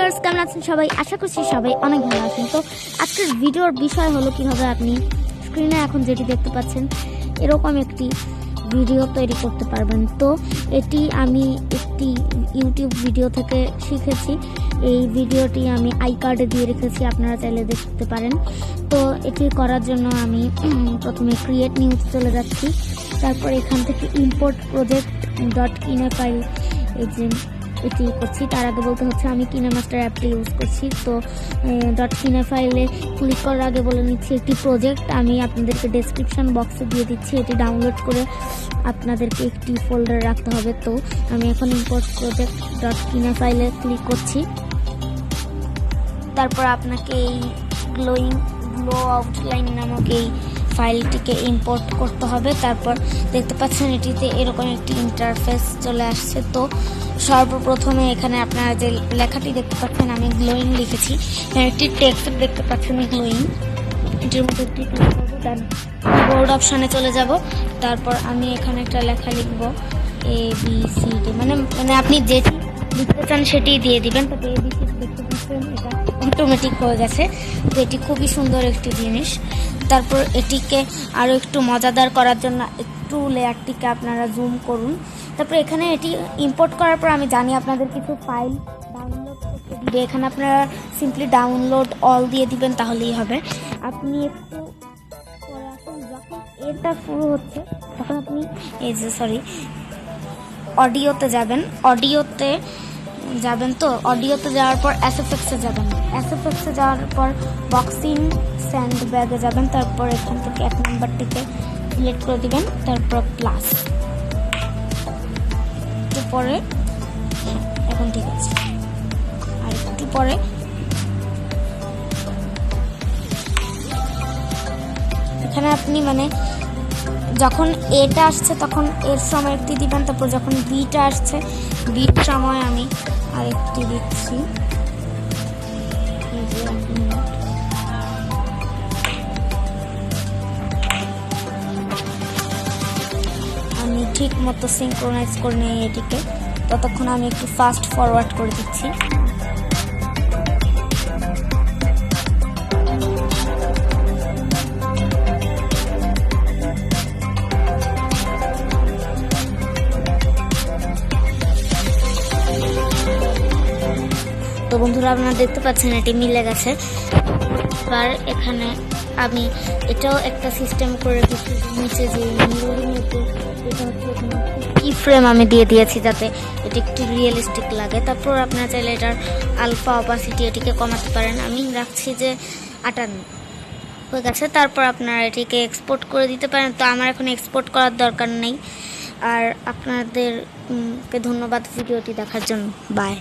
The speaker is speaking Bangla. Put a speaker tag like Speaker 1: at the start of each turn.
Speaker 1: ভিউয়ার্স, কেমন আছেন সবাই? আশা করছি সবাই অনেক ভালো আছেন। তো আজকের ভিডিওর বিষয় হলো কিভাবে আপনি স্ক্রিনে এখন যেটি দেখতে পাচ্ছেন এরকম একটি ভিডিও তৈরি করতে পারবেন। তো এটি আমি একটি ইউটিউব ভিডিও থেকে শিখেছি। এই ভিডিওটি আমি আই কার্ডে দিয়ে রেখেছি, আপনারা চাইলে দেখতে পারেন। তো এটি করার জন্য আমি প্রথমে ক্রিয়েট নিউজ চলে যাচ্ছি, তারপর এখান থেকে ইম্পোর্ট প্রজেক্ট .ini ফাইল এটি করছি। তার আগে বলতে হচ্ছে আমি কিনেমাস্টার অ্যাপটি ইউজ করছি। তো .ini ফাইলে ক্লিক করার আগে বলে নিচ্ছি একটি প্রজেক্ট আমি আপনাদেরকে ডেসক্রিপশন বক্সে দিয়ে দিচ্ছি, এটি ডাউনলোড করে আপনাদেরকে একটি ফোল্ডার রাখতে হবে। তো আমি এখন ইম্পোর্ট প্রজেক্ট .ini ফাইলে ক্লিক করছি। তারপর আপনাকে এই গ্লো আউটলাইন নামক এই ফাইলটিকে ইম্পোর্ট করতে হবে। তারপর দেখতে পাচ্ছেন এটিতে এরকম একটি ইন্টারফেস চলে আসছে। তো সর্বপ্রথমে এখানে আপনারা যে লেখাটি দেখতে পাচ্ছেন আমি গ্লোয়িং লিখেছি, একটি টেক্সট দেখতে পাচ্ছেন গ্লোয়িং, এটির মধ্যে ক্লিক করবো, দেন বোর্ড অপশানে চলে যাব। তারপর আমি এখানে একটা লেখা লিখব ABCD, মানে আপনি যেটি লিখতে চান সেটি দিয়ে দিবেন। তো ABCD দেখতে পাচ্ছেন এটা অটোমেটিক হয়ে গেছে। তো এটি খুবই সুন্দর একটি জিনিস। তারপর এটিকে আরও একটু মজাদার করার জন্য একটু লেয়ারটিকে আপনারা জুম করুন। তারপর এখানে এটি ইম্পোর্ট করার পর আমি জানি আপনাদের কিছু ফাইল ডাউনলোড করতে দিবে, এখানে আপনারা সিম্পলি ডাউনলোড অল দিয়ে দিবেন, তাহলেই হবে। আপনি একটু পরে আসুন, যখন এটা শুরু হচ্ছে তখন আপনি অডিওতে যাবেন। তো অডিওতে যাওয়ার পর এসএফএক্সে যাবেন, এসএফএক্সে যাওয়ার পর বক্সিং স্যান্ড ব্যাগে যাবেন। তারপর এখান থেকে 1 নাম্বারটিকে সিলেক্ট করে দিবেন, তারপর প্লাস, একটু পরে এখন ঠিক আছে, আর একটু পরে এখানে আপনি যখন এটা আসছে তখন এর সময় একটি দিবেন। তারপর যখন বিটা আসছে বির সময় আমি আরেকটি দিচ্ছি। আমি ঠিক মতো সিঙ্ক্রোনাইজ করে নিই এটিকে, ততক্ষণ আমি একটু ফাস্ট ফরওয়ার্ড করে দিচ্ছি। তো বন্ধুরা, আপনারা দেখতে পাচ্ছেন এটি মিলে গেছে। আর এখানে আমি এটাও একটা সিস্টেম করে রেখেছি, নিচে যে মিররিং মতো এটা হচ্ছে কি ফ্রেম আমি দিয়ে দিয়েছি যাতে এটি একটু রিয়েলিস্টিক লাগে। তারপর আপনারা চাইলে এটার আলফা অপাসিটি এটিকে কমাতে পারেন, আমি রাখছি যে 58 হয়ে গেছে। তারপর আপনারা এটিকে এক্সপোর্ট করে দিতে পারেন। তো আমার এখন এক্সপোর্ট করার দরকার নেই। আর আপনাদেরকে ধন্যবাদ ভিডিওটি দেখার জন্য। বাই।